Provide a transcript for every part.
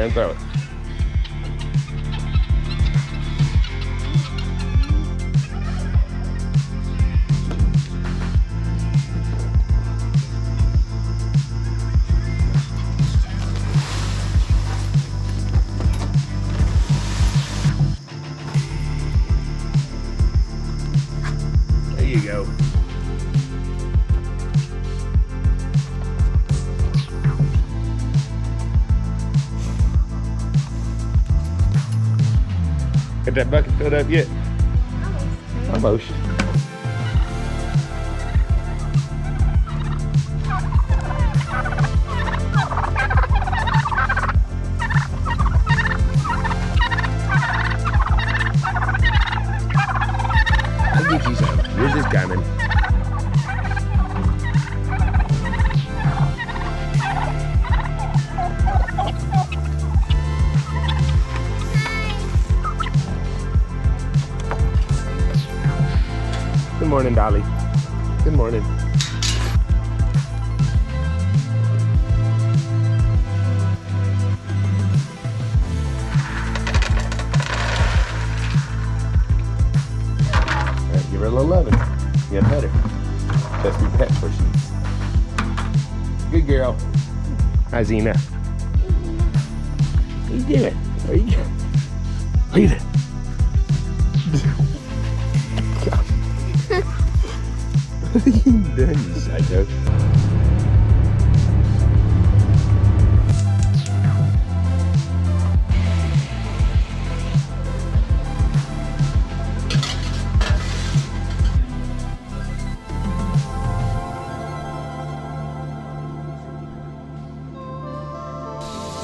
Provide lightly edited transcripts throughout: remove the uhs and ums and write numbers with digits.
and throw it. There you go. Got that bucket filled up yet? Almost. I'll get you some. Yours is coming. Good morning, Dolly. Good morning. All right, give her a little loving. You got better. That's your pet for sheets. Good girl. Hi, Zena. What are you doing? What are you doing? What are you doing? What are you doing, you psycho?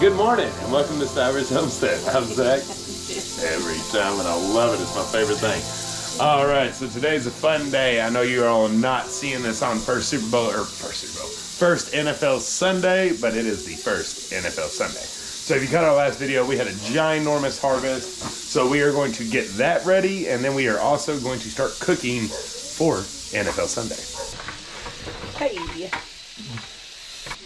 Good morning and welcome to Stivers Homestead. I'm Zach. Every time, and I love it. It's my favorite thing. All right, so today's a fun day. I know you're all not seeing this on first NFL Sunday, but it is the first NFL Sunday. So if you caught our last video, we had a ginormous harvest. So we are going to get that ready, and then we are also going to start cooking for NFL Sunday. Hey.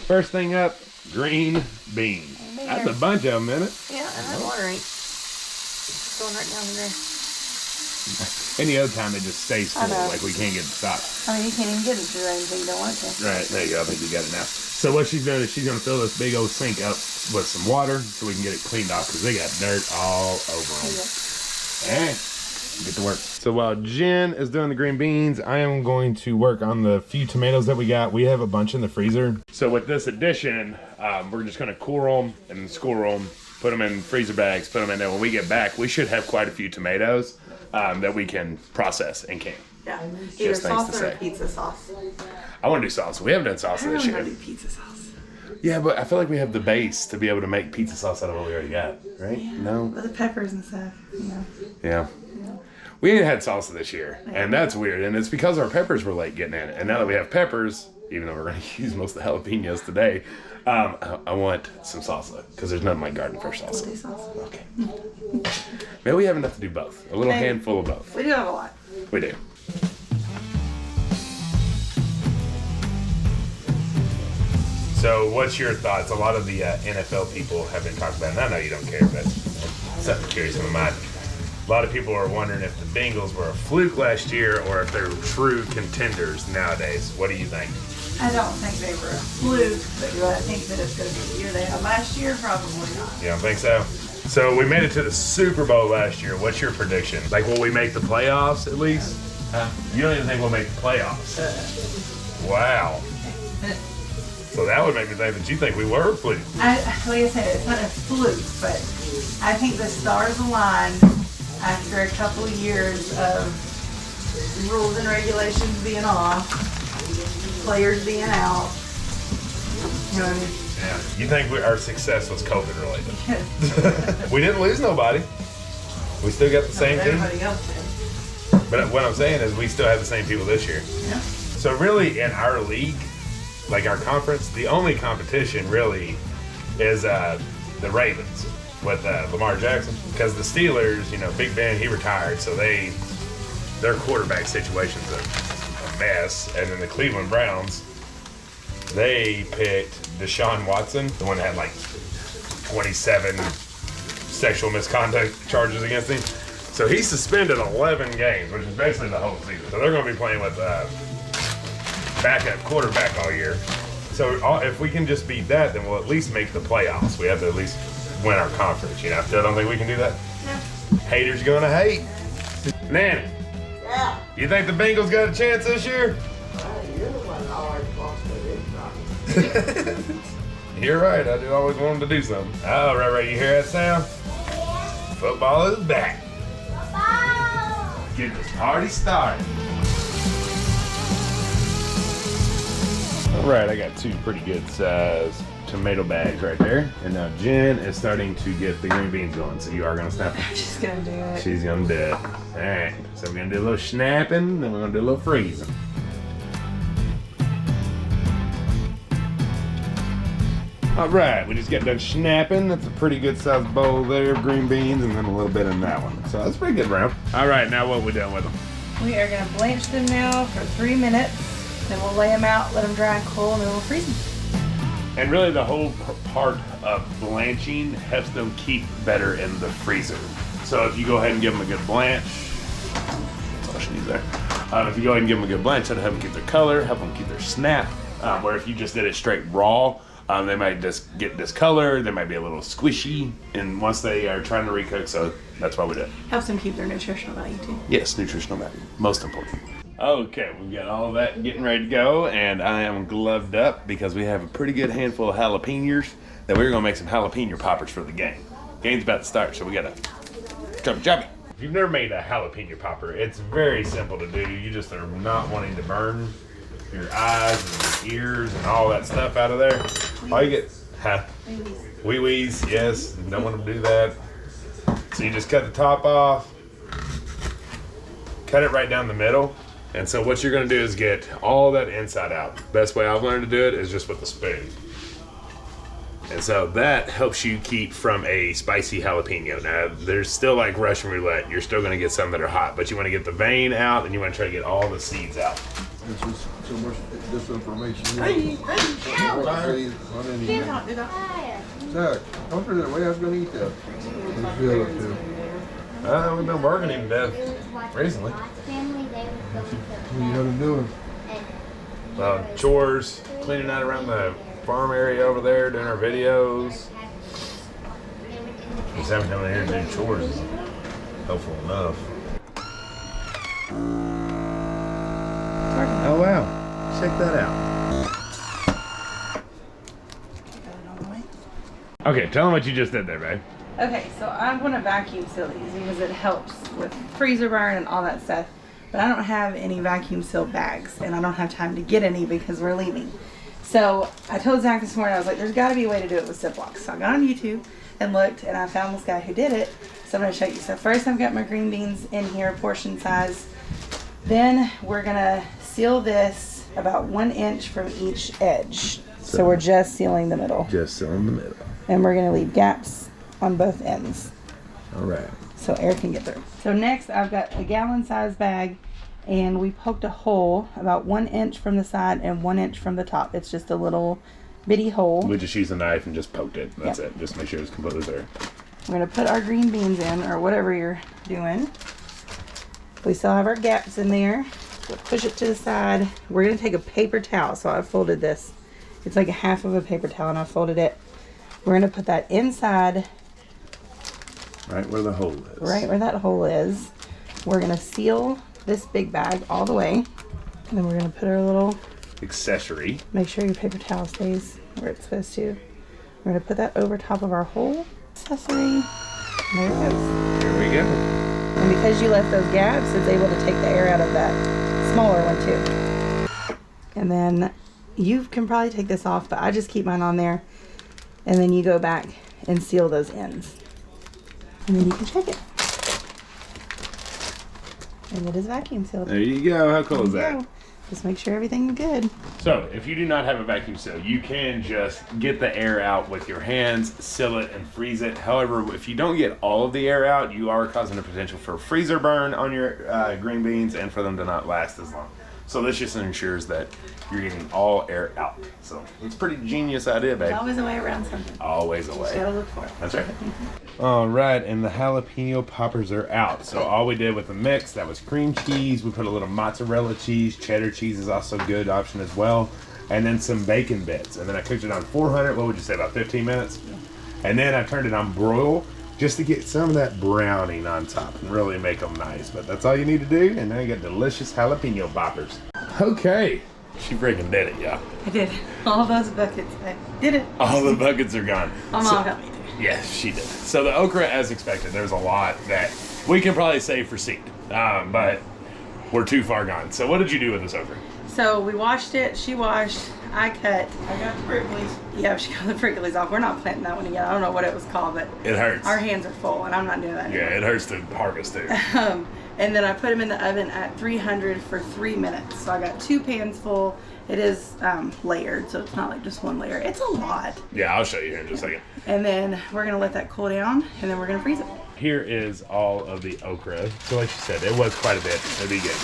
First thing up, green beans. That's a bunch of them in it. Yeah, and I'm watering. It's going right down there. Any other time it just stays full, like we can't get it stopped. I mean, you can't even get it to rain if you don't want to. Right, there you go. I think you got it now. So what she's doing is she's going to fill this big old sink up with some water so we can get it cleaned off because they got dirt all over them. And get to work. So while Jen is doing the green beans, I am going to work on the few tomatoes that we got. We have a bunch in the freezer. So with this addition, we're just going to cool them and score them, put them in freezer bags, put them in there. When we get back, we should have quite a few tomatoes that we can process and can. Yeah, either salsa or pizza sauce. I want to do salsa. We haven't done salsa this year. I want to do pizza sauce. Yeah, but I feel like we have the base to be able to make pizza sauce out of what we already got, right? Yeah, no? with the peppers and stuff, you know. Yeah. We ain't had salsa this year, and that's weird. And it's because our peppers were late getting in it. And now that we have peppers, even though we're going to use most of the jalapenos today, I want some salsa because there's none in my garden for salsa. We'll do salsa. Okay. Maybe we have enough to do both. A little handful of both. We do have a lot. We do. So what's your thoughts? A lot of the NFL people have been talking about it, and I know you don't care, but something curious in my mind. A lot of people are wondering if the Bengals were a fluke last year or if they're true contenders nowadays. What do you think? I don't think they were a fluke, but do I think that it's going to be the year they had last year? Probably not. You don't think so? So we made it to the Super Bowl last year. What's your prediction? Like, will we make the playoffs at least? You don't even think we'll make the playoffs? Wow. So that would make me think that you think we were a fluke. Like I said, it's not a fluke, but I think the stars aligned after a couple of years of rules and regulations being off, players being out. You know what I mean? Yeah. You think our success was COVID related? We didn't lose nobody. We still got the same team. Everybody else did. But what I'm saying is we still have the same people this year. Yeah. So really in our league, like our conference, the only competition really is the Ravens with Lamar Jackson. Because the Steelers, you know, Big Ben, he retired, so their quarterback situation's a mess. And then the Cleveland Browns, they picked Deshaun Watson, the one that had like 27 sexual misconduct charges against him. So he's suspended 11 games, which is basically the whole season. So they're going to be playing with backup quarterback all year. So if we can just beat that, then we'll at least make the playoffs. We have to at least win our conference, you know? Still don't think we can do that? No. Haters gonna hate. Nanny. Yeah. You think the Bengals got a chance this year? You're the one that always wants to do something. You're right, I do always want them to do something. Oh, right, you hear that sound? Yeah. Football is back. Football. Get this party started. All right, I got 2 pretty good size tomato bags right there. And now Jen is starting to get the green beans going. So you are gonna snap them? She's gonna do it. She's gonna do it. All right, so we're gonna do a little snapping, then we're gonna do a little freezing. All right, we just got done snapping. That's a pretty good sized bowl there of green beans, and then a little bit in that one. So that's a pretty good round. All right, now what we done with them? We are gonna blanch them now for 3 minutes. Then we'll lay them out, let them dry and cool, and then we'll freeze them. And really the whole part of blanching helps them keep better in the freezer. So if you go ahead and give them a good blanch, that's all she needs there. If you go ahead and give them a good blanch, that'll help them keep their color, help them keep their snap. Where if you just did it straight raw, they might just get discolored, they might be a little squishy, and once they are trying to recook, so that's why we do it. Helps them keep their nutritional value too. Yes, nutritional value, most important. Okay, we've got all of that getting ready to go, and I am gloved up because we have a pretty good handful of jalapenos that we're gonna make some jalapeno poppers for the game. Game's about to start, so we gotta chop it. If you've never made a jalapeno popper, it's very simple to do. You just are not wanting to burn your eyes and your ears and all that stuff out of there. All you get, wee-wees, yes, don't want to do that. So you just cut the top off, cut it right down the middle. And so what you're gonna do is get all that inside out. Best way I've learned to do it is just with a spoon. And so that helps you keep from a spicy jalapeno. Now, there's still like Russian roulette. You're still gonna get some that are hot, but you wanna get the vein out and you wanna try to get all the seeds out. This is so much disinformation. Zach, don't throw that away. I was going to eat that. Let's feel it too. We've been working him to death recently. What are you doing? Chores, cleaning out around the farm area over there, doing our videos. Just having him in here to do chores is helpful enough. Oh wow, check that out. Okay, tell them what you just did there, babe. Okay, so I'm gonna vacuum seal these because it helps with freezer burn and all that stuff. But I don't have any vacuum seal bags, and I don't have time to get any because we're leaving. So I told Zach this morning, I was like, there's gotta be a way to do it with Ziplocs. So I got on YouTube and looked, and I found this guy who did it. So I'm gonna show you. So first I've got my green beans in here, portion size. Then we're gonna seal this about 1 inch from each edge. So we're just sealing the middle. Just sealing the middle. And we're gonna leave gaps on both ends. All right. So air can get through. So next I've got a gallon size bag, and we poked a hole about 1 inch from the side and 1 inch from the top. It's just a little bitty hole. We just used a knife and just poked it. That's it. Just make sure it's completely there. We're gonna put our green beans in, or whatever you're doing. We still have our gaps in there. We'll push it to the side. We're gonna take a paper towel. So I folded this. It's like a half of a paper towel, and I folded it. We're gonna put that inside. Right where the hole is. Right where that hole is. We're gonna seal this big bag all the way. And then we're gonna put our little accessory. Make sure your paper towel stays where it's supposed to. We're gonna put that over top of our whole accessory. There it goes. Here we go. And because you left those gaps, it's able to take the air out of that smaller one too. And then you can probably take this off, but I just keep mine on there. And then you go back and seal those ends. And then you can check it. And it is vacuum sealed. There you go. How cool is that? Go. Just make sure everything's good. So, if you do not have a vacuum seal, you can just get the air out with your hands, seal it, and freeze it. However, if you don't get all of the air out, you are causing a potential for freezer burn on your green beans and for them to not last as long. So this just ensures that you're getting all air out. So it's a pretty genius idea, babe. There's always a way around something. Always a way. Gotta look for it. That's right. All right, and the jalapeno poppers are out. So all we did with the mix, that was cream cheese. We put a little mozzarella cheese. Cheddar cheese is also a good option as well. And then some bacon bits. And then I cooked it on 400, what would you say, about 15 minutes? Yeah. And then I turned it on broil just to get some of that browning on top and really make them nice. But that's all you need to do, and then you get delicious jalapeno poppers. Okay. She freaking did it, y'all. I did. All those buckets. I did it. All the buckets are gone. My mom helped me do it. Yes, she did. So the okra, as expected, there's a lot that we can probably save for seed, but we're too far gone. So what did you do with this okra? So we washed it. She washed. I cut. I got the pricklies. Yeah, she got the pricklies off. We're not planting that one again. I don't know what it was called, but it hurts. Our hands are full, and I'm not doing that anymore. Yeah, it hurts to harvest too. And then I put them in the oven at 300 for 3 minutes. So I got 2 pans full. It is layered, so it's not like just one layer. It's a lot. Yeah, I'll show you here in just a second. And then we're gonna let that cool down, and then we're gonna freeze it. Here is all of the okra. So like you said, it was quite a bit. It'll be good.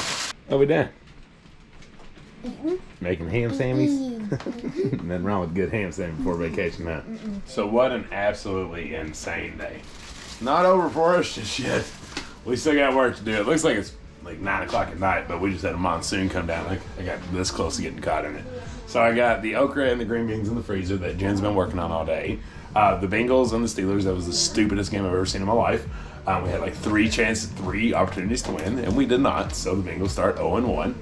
Oh, we done? Making ham sammies? Nothing wrong with good ham sammy before vacation, huh? So what an absolutely insane day. Not over for us just yet. We still got work to do. It looks like it's like 9 o'clock at night, but we just had a monsoon come down. I got this close to getting caught in it. So I got the okra and the green beans in the freezer that Jen's been working on all day. The Bengals and the Steelers, that was the stupidest game I've ever seen in my life. We had like 3 opportunities to win, and we did not. So the Bengals start 0-1.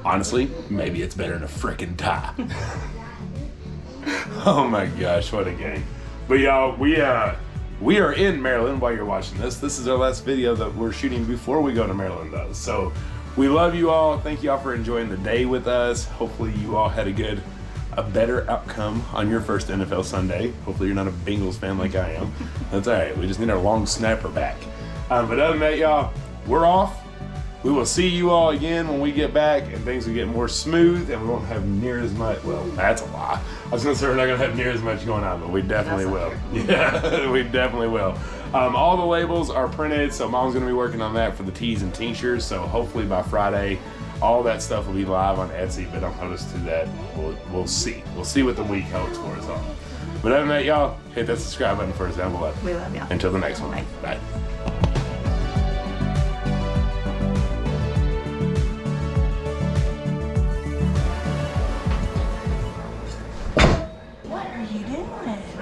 Honestly, maybe it's better than a frickin' tie. Oh my gosh, what a game. But y'all, we are in Maryland while you're watching this. This is our last video that we're shooting before we go to Maryland though. So we love you all. Thank you all for enjoying the day with us. Hopefully you all had a better outcome on your first NFL Sunday. Hopefully you're not a Bengals fan like I am. That's all right. We just need our long snapper back. But other than that, y'all, we're off. We will see you all again when we get back and things will get more smooth and we won't have near as much. Well, that's a lie. I was going to say we're not going to have near as much going on, but we definitely will. Yeah, we definitely will. All the labels are printed, so Mom's going to be working on that for the tees and tinctures. So hopefully by Friday, all that stuff will be live on Etsy, but don't hold us to that. We'll see. We'll see what the week holds for us all. But other than that, y'all, hit that subscribe button for us down below. We love y'all. Until the next one. Bye. What are you doing?